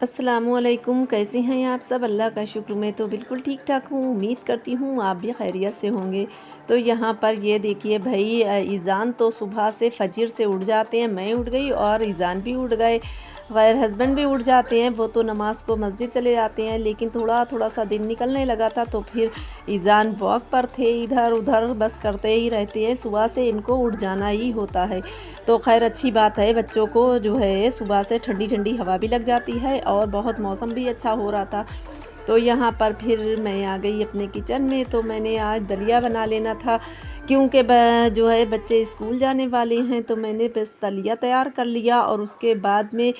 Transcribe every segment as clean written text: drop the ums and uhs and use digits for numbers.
अस्सलामुअलैकुम, कैसे हैं आप सब? अल्लाह का शुक्र, मैं तो बिल्कुल ठीक ठाक हूँ। उम्मीद करती हूँ आप भी खैरियत से होंगे। तो यहाँ पर ये देखिए भाई, ईज़ान तो सुबह से फजर से उठ जाते हैं। मैं उठ गई और ईज़ान भी उठ गए। खैर हस्बैंड भी उठ जाते हैं, वो तो नमाज को मस्जिद चले जाते हैं। लेकिन थोड़ा थोड़ा सा दिन निकलने लगा था तो फिर ईज़ान वॉक पर थे, इधर उधर बस करते ही रहते हैं। सुबह से इनको उठ जाना ही होता है। तो खैर अच्छी बात है, बच्चों को जो है सुबह से ठंडी ठंडी हवा भी लग जाती है और बहुत मौसम भी अच्छा हो रहा था। तो यहाँ पर फिर मैं आ गई अपने किचन में। तो मैंने आज दलिया बना लेना था, क्योंकि जो है बच्चे स्कूल जाने वाले हैं। तो मैंने बस दलिया तैयार कर लिया और उसके बाद में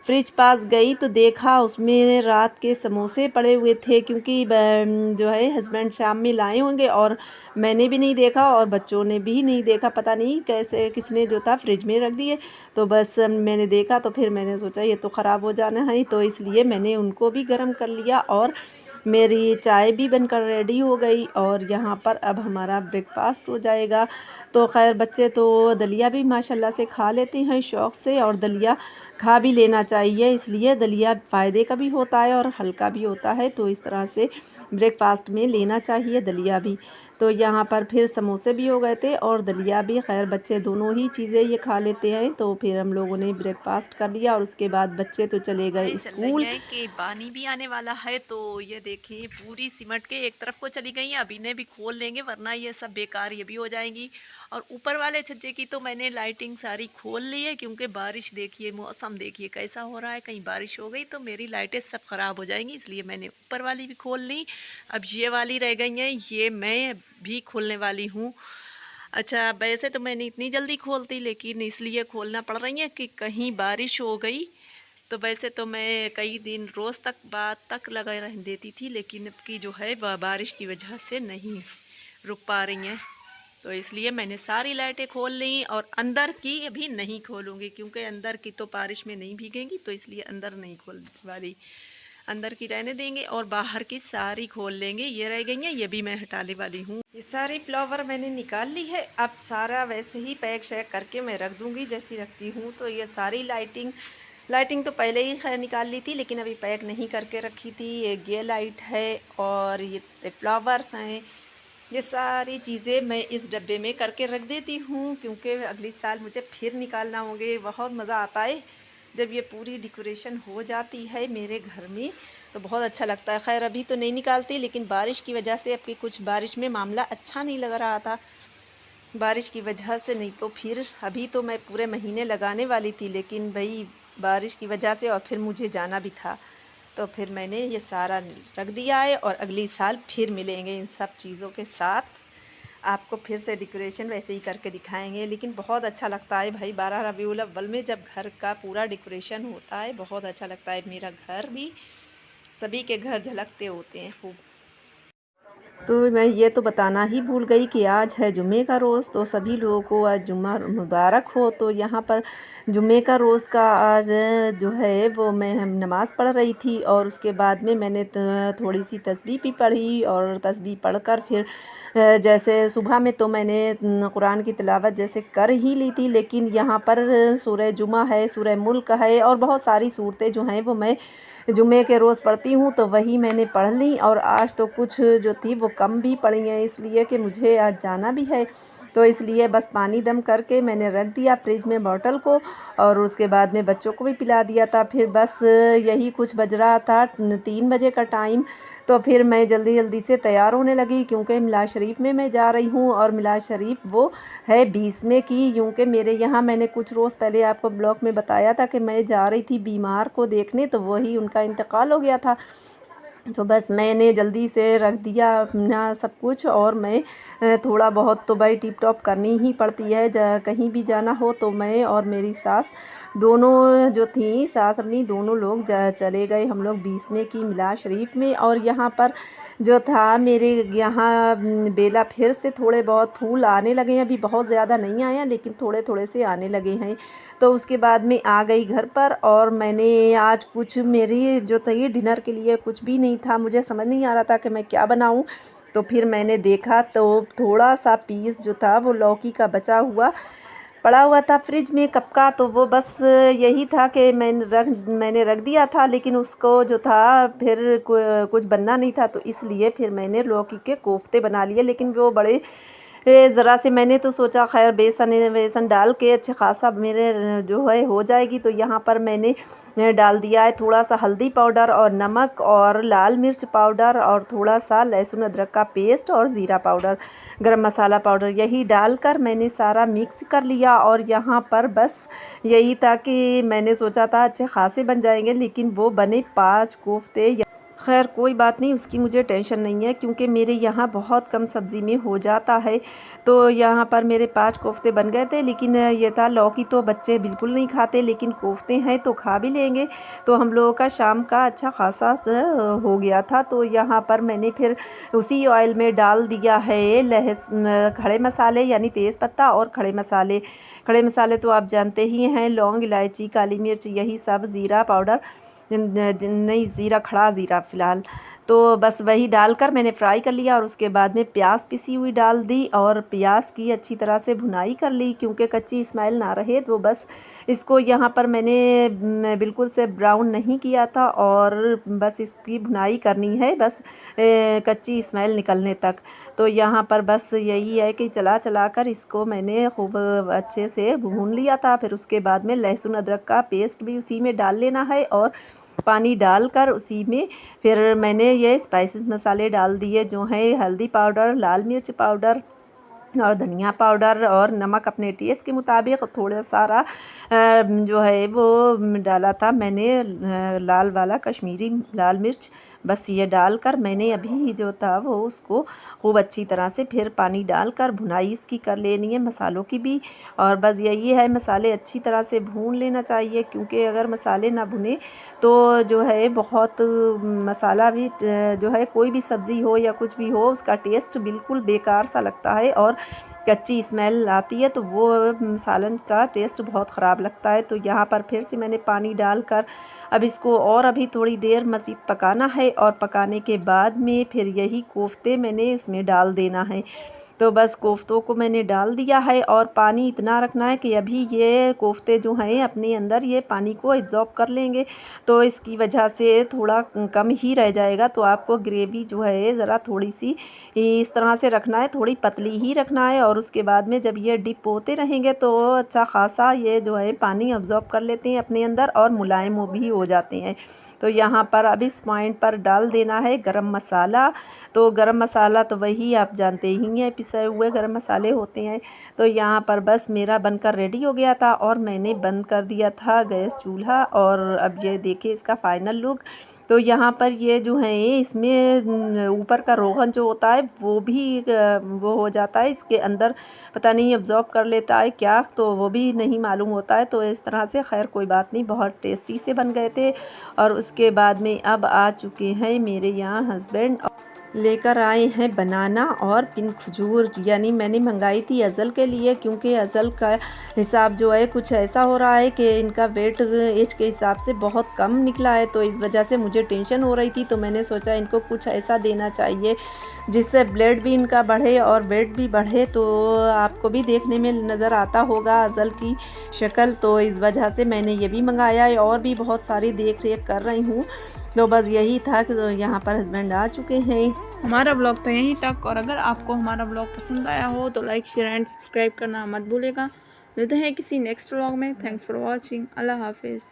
फ्रिज पास गई तो देखा उसमें रात के समोसे पड़े हुए थे, क्योंकि जो है हस्बैंड शाम में लाए होंगे और मैंने भी नहीं देखा और बच्चों ने भी नहीं देखा, पता नहीं कैसे किसने जो था फ्रिज में रख दिए। तो बस मैंने देखा तो फिर मैंने सोचा ये तो ख़राब हो जाना है, तो इसलिए मैंने उनको भी गर्म कर लिया और मेरी चाय भी बनकर रेडी हो गई। और यहाँ पर अब हमारा ब्रेकफास्ट हो जाएगा। तो खैर बच्चे तो दलिया भी माशाल्लाह से खा लेते हैं शौक़ से, और दलिया खा भी लेना चाहिए, इसलिए दलिया फ़ायदे का भी होता है और हल्का भी होता है। तो इस तरह से ब्रेकफास्ट में लेना चाहिए दलिया भी। तो यहाँ पर फिर समोसे भी हो गए थे और दलिया भी। खैर बच्चे दोनों ही चीज़ें ये खा लेते हैं। तो फिर हम लोगों ने ब्रेकफास्ट कर लिया और उसके बाद बच्चे तो चले गए हवाएं चल रही स्कूल। हैं कि पानी भी आने वाला है, तो ये देखिए पूरी सिमट के एक तरफ को चली गई हैं। अभी इन्हें भी खोल लेंगे वरना ये सब बेकार ये भी हो जाएंगी। और ऊपर वाले छज्जे की तो मैंने लाइटिंग सारी खोल ली है, क्योंकि बारिश देखिए, मौसम देखिए कैसा हो रहा है। कहीं बारिश हो गई तो मेरी लाइटें सब खराब हो जाएंगी, इसलिए मैंने ऊपर वाली भी खोल ली। अब ये वाली रह गई हैं, ये मैं भी खोलने वाली हूँ। अच्छा, वैसे तो मैंने इतनी जल्दी खोलती, लेकिन इसलिए खोलना पड़ रही है कि कहीं बारिश हो गई तो। वैसे तो मैं कई दिन रोज़ तक बाद तक लगा रह देती थी, लेकिन अब की जो है बारिश की वजह से नहीं रुक पा रही हैं। तो इसलिए मैंने सारी लाइटें खोल ली और अंदर की अभी नहीं खोलूँगी, क्योंकि अंदर की तो बारिश में नहीं भीगेंगी, तो इसलिए अंदर नहीं खोल वाली। अंदर की रहने देंगे और बाहर की सारी खोल लेंगे। ये रह गई हैं, ये भी मैं हटाने वाली हूँ। ये सारी फ्लावर मैंने निकाल ली है। अब सारा वैसे ही पैक शैक करके मैं रख दूँगी जैसी रखती हूँ। तो ये सारी लाइटिंग लाइटिंग तो पहले ही खैर निकाल ली थी, लेकिन अभी पैक नहीं करके रखी थी। ये लाइट है और ये फ्लावर्स हैं। ये सारी चीज़ें मैं इस डब्बे में करके रख देती हूँ, क्योंकि अगले साल मुझे फिर निकालना होंगे। बहुत मज़ा आता है जब ये पूरी डेकोरेशन हो जाती है मेरे घर में, तो बहुत अच्छा लगता है। खैर अभी तो नहीं निकालती, लेकिन बारिश की वजह से, अब की कुछ बारिश में मामला अच्छा नहीं लग रहा था बारिश की वजह से, नहीं तो फिर अभी तो मैं पूरे महीने लगाने वाली थी, लेकिन भाई बारिश की वजह से और फिर मुझे जाना भी था, तो फिर मैंने ये सारा रख दिया है। और अगली साल फिर मिलेंगे इन सब चीज़ों के साथ, आपको फिर से डेकोरेशन वैसे ही करके दिखाएंगे। लेकिन बहुत अच्छा लगता है भाई, 12 रबीउल अव्वल में जब घर का पूरा डेकोरेशन होता है बहुत अच्छा लगता है। मेरा घर भी, सभी के घर झलकते होते हैं खूब। तो मैं ये तो बताना ही भूल गई कि आज है जुम्मे का रोज़, तो सभी लोगों को आज जुम्मा मुबारक हो। तो यहाँ पर जुम्मे का रोज़ का आज जो है वो मैं हम नमाज़ पढ़ रही थी, और उसके बाद में मैंने थोड़ी सी तस्बीह भी पढ़ी। और तस्बीह पढ़कर फिर जैसे सुबह में तो मैंने कुरान की तिलावत जैसे कर ही ली थी, लेकिन यहाँ पर सूरह जुमा है, सूरह मुल्क है और बहुत सारी सूरतें जो हैं वो मैं जुम्मे के रोज़ पढ़ती हूँ, तो वही मैंने पढ़ ली। और आज तो कुछ जो थी वो कम भी पड़ी हैं, इसलिए कि मुझे आज जाना भी है। तो इसलिए बस पानी दम करके मैंने रख दिया फ्रिज में बॉटल को, और उसके बाद में बच्चों को भी पिला दिया था। फिर बस यही कुछ बज रहा था 3 बजे का टाइम। तो फिर मैं जल्दी जल्दी से तैयार होने लगी, क्योंकि मिलाद शरीफ में मैं जा रही हूँ, और मिलाद शरीफ वो है 20वें की। क्योंकि मेरे यहाँ मैंने कुछ रोज़ पहले आपको ब्लॉग में बताया था कि मैं जा रही थी बीमार को देखने, तो वही उनका इंतकाल हो गया था। तो बस मैंने जल्दी से रख दिया अपना सब कुछ। और मैं थोड़ा बहुत तो भाई टिप टॉप करनी ही पड़ती है, कहीं भी जाना हो। तो मैं और मेरी सास दोनों जो थी, सास अम्मी दोनों लोग चले गए हम लोग 20वें की मिलाद शरीफ में। और यहाँ पर जो था मेरे यहाँ बेला फिर से थोड़े बहुत फूल आने लगे हैं, अभी बहुत ज़्यादा नहीं आया लेकिन थोड़े थोड़े से आने लगे हैं। तो उसके बाद में आ गई घर पर, और मैंने आज कुछ मेरी जो थी डिनर के लिए कुछ भी नहीं था, मुझे समझ नहीं आ रहा था कि मैं क्या बनाऊं। तो फिर मैंने देखा तो थोड़ा सा पीस जो था वो लौकी का बचा हुआ पड़ा हुआ था फ्रिज में कब का, तो वो बस यही था कि मैंने रख दिया था, लेकिन उसको जो था फिर कुछ बनना नहीं था, तो इसलिए फिर मैंने लौकी के कोफ्ते बना लिए। लेकिन वो बड़े ज़रा से मैंने तो सोचा खैर बेसन डाल के अच्छा खासा मेरे जो है हो जाएगी। तो यहाँ पर मैंने डाल दिया है थोड़ा सा हल्दी पाउडर और नमक और लाल मिर्च पाउडर और थोड़ा सा लहसुन अदरक का पेस्ट और ज़ीरा पाउडर, गरम मसाला पाउडर, यही डालकर मैंने सारा मिक्स कर लिया। और यहाँ पर बस यही था कि मैंने सोचा था अच्छे खासे बन जाएंगे, लेकिन वो बने 5 कोफ्ते। खैर कोई बात नहीं, उसकी मुझे टेंशन नहीं है, क्योंकि मेरे यहाँ बहुत कम सब्ज़ी में हो जाता है। तो यहाँ पर मेरे 5 कोफ्ते बन गए थे। लेकिन ये था लौकी तो बच्चे बिल्कुल नहीं खाते, लेकिन कोफ्ते हैं तो खा भी लेंगे। तो हम लोगों का शाम का अच्छा खासा हो गया था। तो यहाँ पर मैंने फिर उसी ऑयल में डाल दिया है खड़े मसाले, यानी तेज़पत्ता और खड़े मसाले। खड़े मसाले तो आप जानते ही हैं, लौंग, इलायची, काली मिर्च, यही सब, ज़ीरा पाउडर, नहीं ज़ीरा, खड़ा ज़ीरा फ़िलहाल। तो बस वही डालकर मैंने फ्राई कर लिया। और उसके बाद में प्याज पिसी हुई डाल दी और प्याज की अच्छी तरह से भुनाई कर ली, क्योंकि कच्ची स्मेल ना रहे। तो बस इसको यहाँ पर मैंने बिल्कुल से ब्राउन नहीं किया था, और बस इसकी भुनाई करनी है, बस कच्ची स्मेल निकलने तक। तो यहाँ पर बस यही है कि चला चला कर इसको मैंने खूब अच्छे से भून लिया था। फिर उसके बाद में लहसुन अदरक का पेस्ट भी उसी में डाल लेना है, और पानी डालकर उसी में फिर मैंने ये स्पाइसेस मसाले डाल दिए, जो है हल्दी पाउडर, लाल मिर्च पाउडर और धनिया पाउडर और नमक अपने टेस्ट के मुताबिक। थोड़ा सारा जो है वो डाला था मैंने लाल वाला कश्मीरी लाल मिर्च। बस ये डालकर मैंने अभी जो था वो उसको खूब अच्छी तरह से फिर पानी डालकर भुनाई इसकी कर लेनी है, मसालों की भी। और बस यही है, मसाले अच्छी तरह से भून लेना चाहिए, क्योंकि अगर मसाले ना भुने तो जो है बहुत मसाला भी जो है कोई भी सब्ज़ी हो या कुछ भी हो, उसका टेस्ट बिल्कुल बेकार सा लगता है और कच्ची स्मेल आती है। तो वो सालन का टेस्ट बहुत ख़राब लगता है। तो यहाँ पर फिर से मैंने पानी डालकर अब इसको और अभी थोड़ी देर मज़ीद पकाना है, और पकाने के बाद में फिर यही कोफ्ते मैंने इसमें डाल देना है। तो बस कोफ्तों को मैंने डाल दिया है, और पानी इतना रखना है कि अभी ये कोफ्ते जो हैं अपने अंदर ये पानी को एब्ज़ॉर्ब कर लेंगे। तो इसकी वजह से थोड़ा कम ही रह जाएगा। तो आपको ग्रेवी जो है ज़रा थोड़ी सी इस तरह से रखना है, थोड़ी पतली ही रखना है। और उसके बाद में जब ये डिप होते रहेंगे तो अच्छा खासा ये जो है पानी एब्ज़ॉर्ब कर लेते हैं अपने अंदर, और मुलायम भी हो जाते हैं। तो यहाँ पर अब इस पॉइंट पर डाल देना है गरम मसाला। तो गरम मसाला तो वही आप जानते ही हैं, पिसे हुए गरम मसाले होते हैं। तो यहाँ पर बस मेरा बनकर रेडी हो गया था, और मैंने बंद कर दिया था गैस चूल्हा। और अब ये देखिए इसका फाइनल लुक। तो यहाँ पर ये जो है इसमें ऊपर का रोगन जो होता है वो भी वो हो जाता है, इसके अंदर पता नहीं अब्ज़ॉर्ब कर लेता है क्या, तो वो भी नहीं मालूम होता है। तो इस तरह से खैर कोई बात नहीं, बहुत टेस्टी से बन गए थे। और उसके बाद में अब आ चुके हैं मेरे यहाँ हस्बैंड, लेकर आए हैं बनाना और पिन खजूर। यानी मैंने मंगाई थी अज़ल के लिए, क्योंकि अज़ल का हिसाब जो है कुछ ऐसा हो रहा है कि इनका वेट एज के हिसाब से बहुत कम निकला है। तो इस वजह से मुझे टेंशन हो रही थी। तो मैंने सोचा इनको कुछ ऐसा देना चाहिए जिससे ब्लड भी इनका बढ़े और वेट भी बढ़े। तो आपको भी देखने में नज़र आता होगा अज़ल की शक्ल। तो इस वजह से मैंने ये भी मंगाया है, और भी बहुत सारी देख रेख कर रही हूँ। तो बस यही था कि तो यहाँ पर हस्बैंड आ चुके हैं। हमारा ब्लॉग तो यहीं तक, और अगर आपको हमारा ब्लॉग पसंद आया हो तो लाइक, शेयर एंड सब्सक्राइब करना मत भूलेगा। मिलते हैं किसी नेक्स्ट ब्लॉग में। Thanks for watching. अल्लाह हाफिज़।